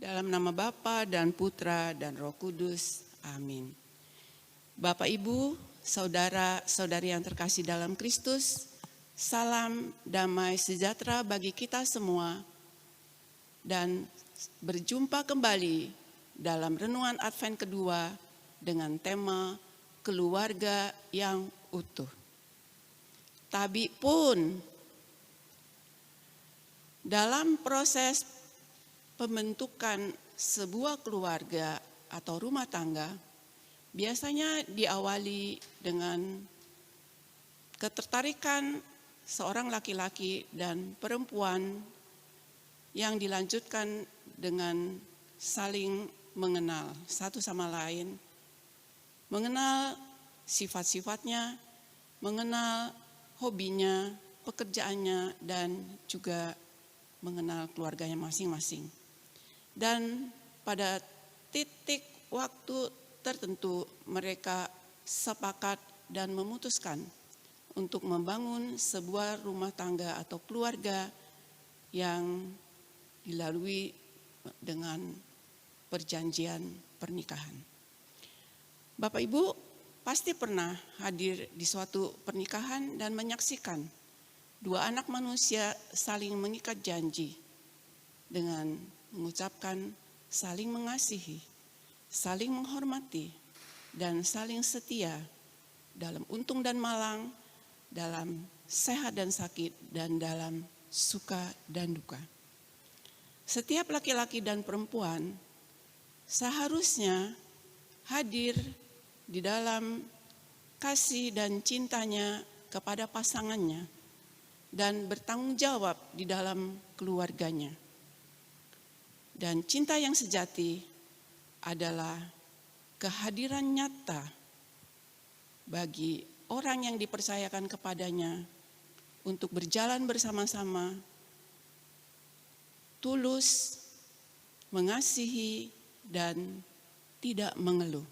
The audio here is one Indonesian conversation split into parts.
Dalam nama Bapa dan Putra dan Roh Kudus. Amin. Bapak, Ibu, saudara-saudari yang terkasih dalam Kristus, salam damai sejahtera bagi kita semua. Dan berjumpa kembali dalam renungan Advent kedua dengan tema keluarga yang utuh. Tapi pun dalam proses pembentukan sebuah keluarga atau rumah tangga biasanya diawali dengan ketertarikan seorang laki-laki dan perempuan yang dilanjutkan dengan saling mengenal satu sama lain, mengenal sifat-sifatnya, mengenal hobinya, pekerjaannya, dan juga mengenal keluarganya masing-masing. Dan pada titik waktu tertentu mereka sepakat dan memutuskan untuk membangun sebuah rumah tangga atau keluarga yang dilalui dengan perjanjian pernikahan. Bapak Ibu pasti pernah hadir di suatu pernikahan dan menyaksikan dua anak manusia saling mengikat janji dengan mengucapkan saling mengasihi, saling menghormati, dan saling setia dalam untung dan malang, dalam sehat dan sakit, dan dalam suka dan duka. Setiap laki-laki dan perempuan seharusnya hadir di dalam kasih dan cintanya kepada pasangannya dan bertanggung jawab di dalam keluarganya. Dan cinta yang sejati adalah kehadiran nyata bagi orang yang dipercayakan kepadanya untuk berjalan bersama-sama, tulus, mengasihi, dan tidak mengeluh.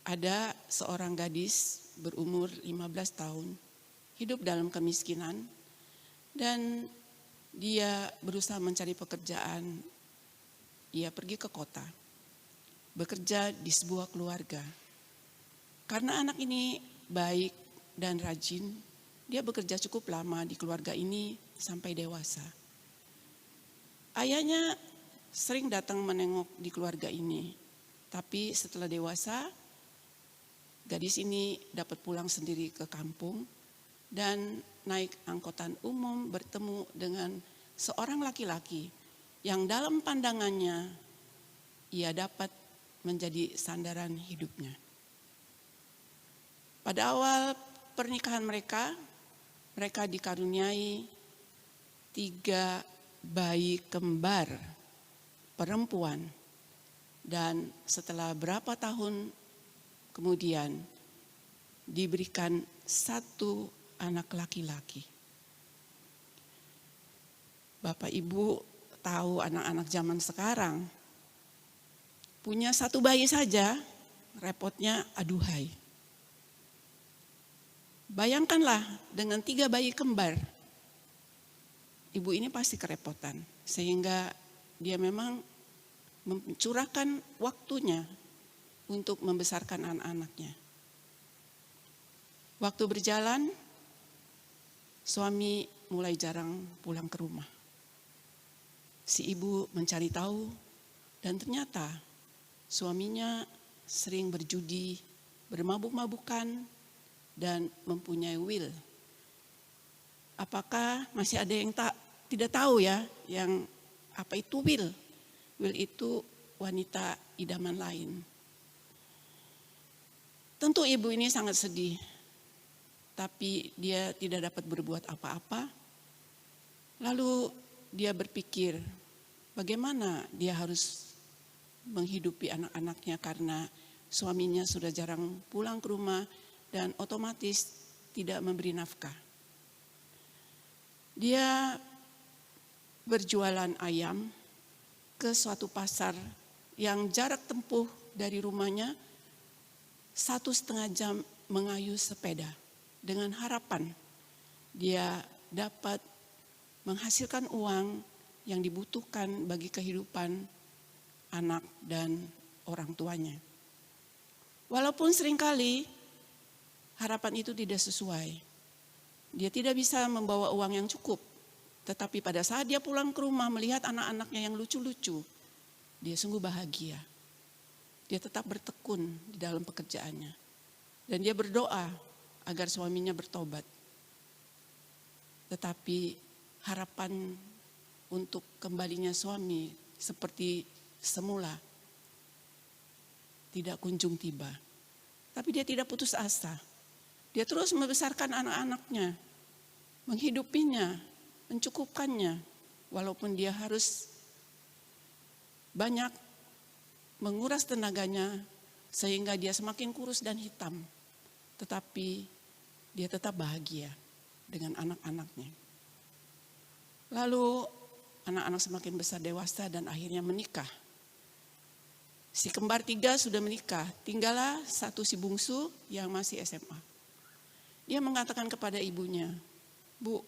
Ada seorang gadis berumur 15 tahun, hidup dalam kemiskinan, dan dia berusaha mencari pekerjaan. Dia pergi ke kota, bekerja di sebuah keluarga. Karena anak ini baik dan rajin, dia bekerja cukup lama di keluarga ini sampai dewasa. Ayahnya sering datang menengok di keluarga ini, tapi setelah dewasa, gadis ini dapat pulang sendiri ke kampung dan naik angkutan umum bertemu dengan seorang laki-laki yang dalam pandangannya ia dapat menjadi sandaran hidupnya. Pada awal pernikahan mereka dikaruniai 3 bayi kembar perempuan, dan setelah berapa tahun kemudian diberikan 1 anak laki-laki. Bapak Ibu tahu anak-anak zaman sekarang punya 1 bayi saja repotnya aduhai. Bayangkanlah dengan 3 bayi kembar. Ibu ini pasti kerepotan, sehingga dia memang mencurahkan waktunya untuk membesarkan anak-anaknya. Waktu berjalan, suami mulai jarang pulang ke rumah. Si ibu mencari tahu, dan ternyata suaminya sering berjudi, bermabuk-mabukan, dan mempunyai will. Apakah masih ada yang tidak tahu ya, yang apa itu will? Will itu wanita idaman lain. Tentu ibu ini sangat sedih, tapi dia tidak dapat berbuat apa-apa. Lalu dia berpikir bagaimana dia harus menghidupi anak-anaknya karena suaminya sudah jarang pulang ke rumah dan otomatis tidak memberi nafkah. Dia berjualan ayam ke suatu pasar yang jarak tempuh dari rumahnya 1,5 jam mengayuh sepeda, dengan harapan dia dapat menghasilkan uang yang dibutuhkan bagi kehidupan anak dan orang tuanya. Walaupun seringkali harapan itu tidak sesuai. Dia tidak bisa membawa uang yang cukup. Tetapi pada saat dia pulang ke rumah melihat anak-anaknya yang lucu-lucu, dia sungguh bahagia. Dia tetap bertekun di dalam pekerjaannya. Dan dia berdoa agar suaminya bertobat. Tetapi harapan untuk kembalinya suami seperti semula tidak kunjung tiba. Tapi dia tidak putus asa. Dia terus membesarkan anak-anaknya, menghidupinya, mencukupkannya. Walaupun dia harus banyak menguras tenaganya sehingga dia semakin kurus dan hitam. Tetapi dia tetap bahagia dengan anak-anaknya. Lalu anak-anak semakin besar dewasa dan akhirnya menikah. Si kembar 3 sudah menikah, tinggallah satu si bungsu yang masih SMA. Dia mengatakan kepada ibunya, "Bu,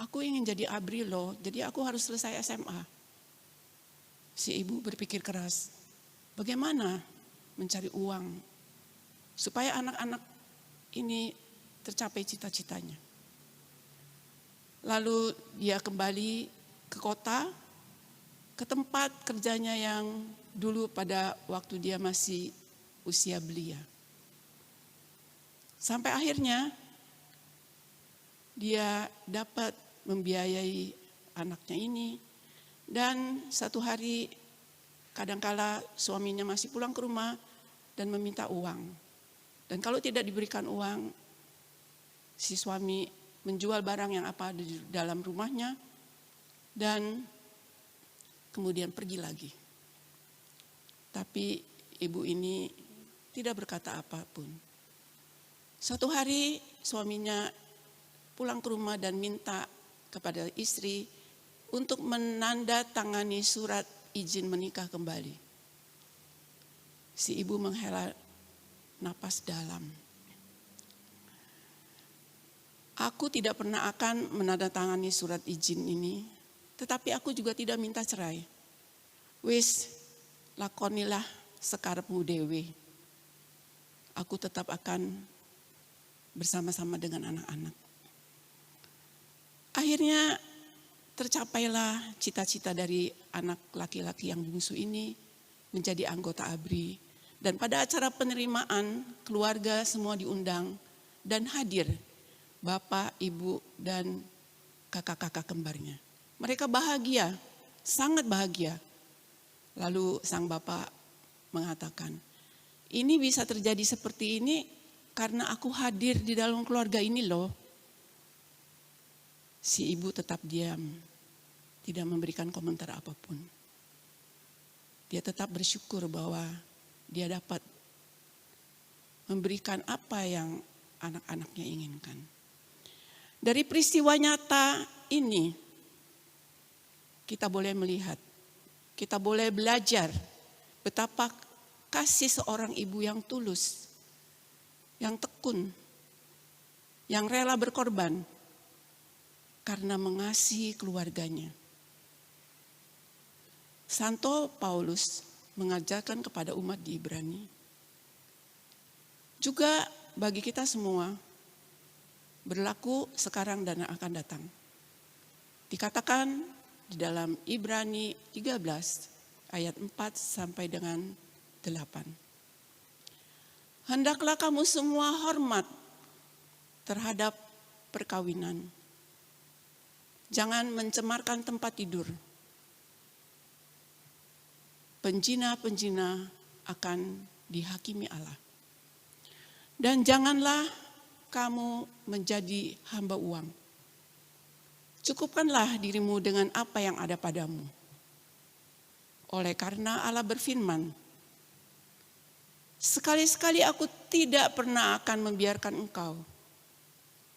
aku ingin jadi ABRI loh, jadi aku harus selesai SMA." Si ibu berpikir keras, bagaimana mencari uang supaya anak-anak ini tercapai cita-citanya. Lalu dia kembali ke kota, ke tempat kerjanya yang dulu pada waktu dia masih usia belia. Sampai akhirnya dia dapat membiayai anaknya ini. Dan satu hari kadangkala suaminya masih pulang ke rumah dan meminta uang. Dan kalau tidak diberikan uang, si suami menjual barang yang apa ada di dalam rumahnya dan kemudian pergi lagi. Tapi ibu ini tidak berkata apapun. Suatu hari suaminya pulang ke rumah dan minta kepada istri untuk menandatangani surat izin menikah kembali. Si ibu menghela napas dalam. Aku tidak pernah akan menandatangani surat izin ini, tetapi aku juga tidak minta cerai. Wis, lakonilah sekarepmu dewe. Aku tetap akan bersama-sama dengan anak-anak. Akhirnya tercapailah cita-cita dari anak laki-laki yang bungsu ini menjadi anggota ABRI. Dan pada acara penerimaan keluarga semua diundang dan hadir bapak, ibu, dan kakak-kakak kembarnya. Mereka bahagia, sangat bahagia. Lalu sang bapak mengatakan, ini bisa terjadi seperti ini karena aku hadir di dalam keluarga ini loh. Si ibu tetap diam, tidak memberikan komentar apapun. Dia tetap bersyukur bahwa dia dapat memberikan apa yang anak-anaknya inginkan. Dari peristiwa nyata ini, kita boleh melihat, kita boleh belajar betapa kasih seorang ibu yang tulus, yang tekun, yang rela berkorban karena mengasihi keluarganya. Santo Paulus mengajarkan kepada umat di Ibrani, juga bagi kita semua, berlaku sekarang dan akan datang. Dikatakan di dalam Ibrani 13 ayat 4 sampai dengan 8. Hendaklah kamu semua hormat terhadap perkawinan. Jangan mencemarkan tempat tidur. Penjina-penjina akan dihakimi Allah. Dan janganlah kamu menjadi hamba uang. Cukupkanlah dirimu dengan apa yang ada padamu. Oleh karena Allah berfirman, sekali-sekali aku tidak pernah akan membiarkan engkau.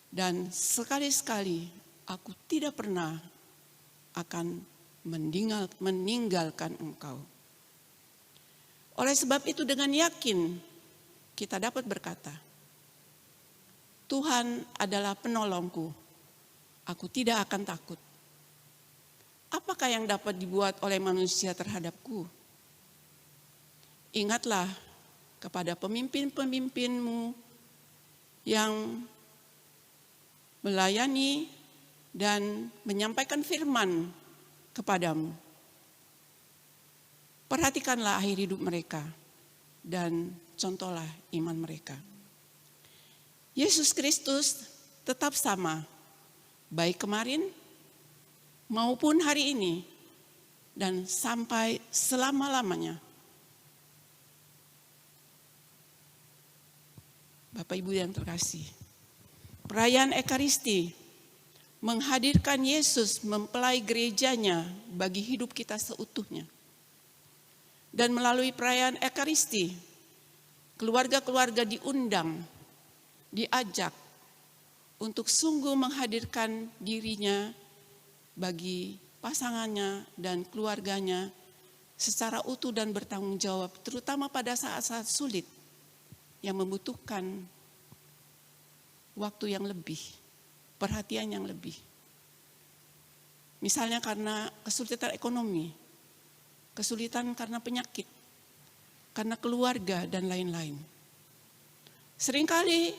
Dan sekali-sekali aku tidak pernah akan meninggalkan engkau. Oleh sebab itu dengan yakin kita dapat berkata, Tuhan adalah penolongku, aku tidak akan takut. apakah yang dapat dibuat oleh manusia terhadapku? Ingatlah kepada pemimpin-pemimpinmu yang melayani dan menyampaikan firman kepadamu. Perhatikanlah akhir hidup mereka dan contohlah iman mereka. Yesus Kristus tetap sama, baik kemarin maupun hari ini dan sampai selama-lamanya. Bapak Ibu yang terkasih, perayaan Ekaristi menghadirkan Yesus mempelai gerejanya bagi hidup kita seutuhnya. Dan melalui perayaan Ekaristi, keluarga-keluarga diundang, diajak untuk sungguh menghadirkan dirinya bagi pasangannya dan keluarganya secara utuh dan bertanggung jawab, terutama pada saat-saat sulit yang membutuhkan waktu yang lebih, perhatian yang lebih. Misalnya karena kesulitan ekonomi, kesulitan karena penyakit, karena keluarga dan lain-lain. Seringkali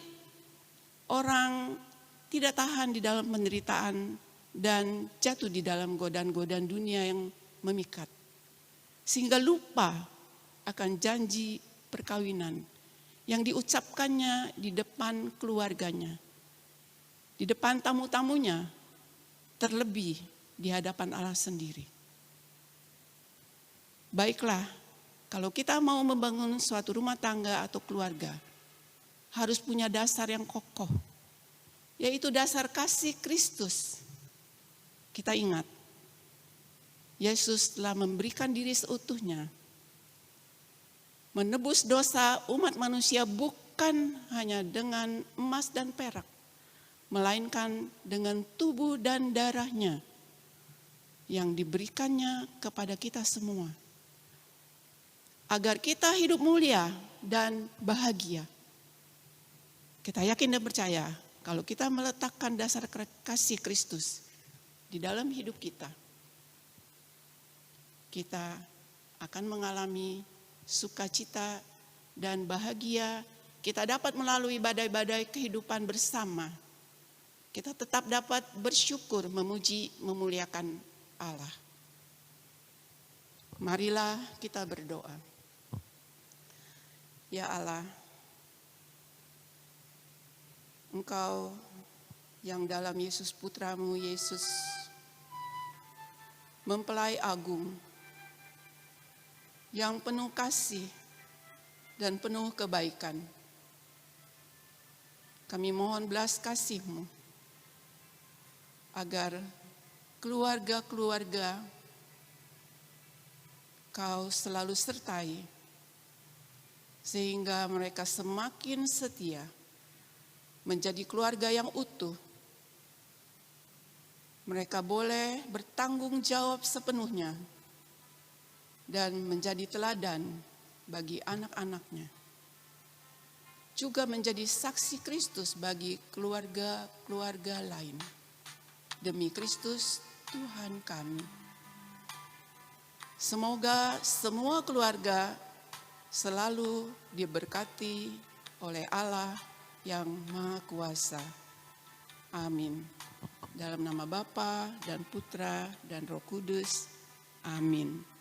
orang tidak tahan di dalam penderitaan dan jatuh di dalam godaan-godaan dunia yang memikat. Sehingga lupa akan janji perkawinan yang diucapkannya di depan keluarganya, di depan tamu-tamunya, terlebih di hadapan Allah sendiri. Baiklah, kalau kita mau membangun suatu rumah tangga atau keluarga, harus punya dasar yang kokoh, yaitu dasar kasih Kristus. Kita ingat, Yesus telah memberikan diri seutuhnya, menebus dosa umat manusia bukan hanya dengan emas dan perak, melainkan dengan tubuh dan darahnya yang diberikannya kepada kita semua. Agar kita hidup mulia dan bahagia. Kita yakin dan percaya kalau kita meletakkan dasar kasih Kristus di dalam hidup kita, kita akan mengalami sukacita dan bahagia. Kita dapat melalui badai-badai kehidupan bersama. Kita tetap dapat bersyukur, memuji, memuliakan Allah. Marilah kita berdoa. Ya Allah, Engkau yang dalam Yesus Putramu Yesus mempelai agung, yang penuh kasih dan penuh kebaikan. Kami mohon belas kasih-Mu agar keluarga-keluarga Kau selalu sertai, sehingga mereka semakin setia menjadi keluarga yang utuh. Mereka boleh bertanggung jawab sepenuhnya dan menjadi teladan bagi anak-anaknya. Juga menjadi saksi Kristus bagi keluarga-keluarga lain. Demi Kristus Tuhan kami. Semoga semua keluarga selalu diberkati oleh Allah yang Maha Kuasa. Amin. Dalam nama Bapa dan Putra dan Roh Kudus. Amin.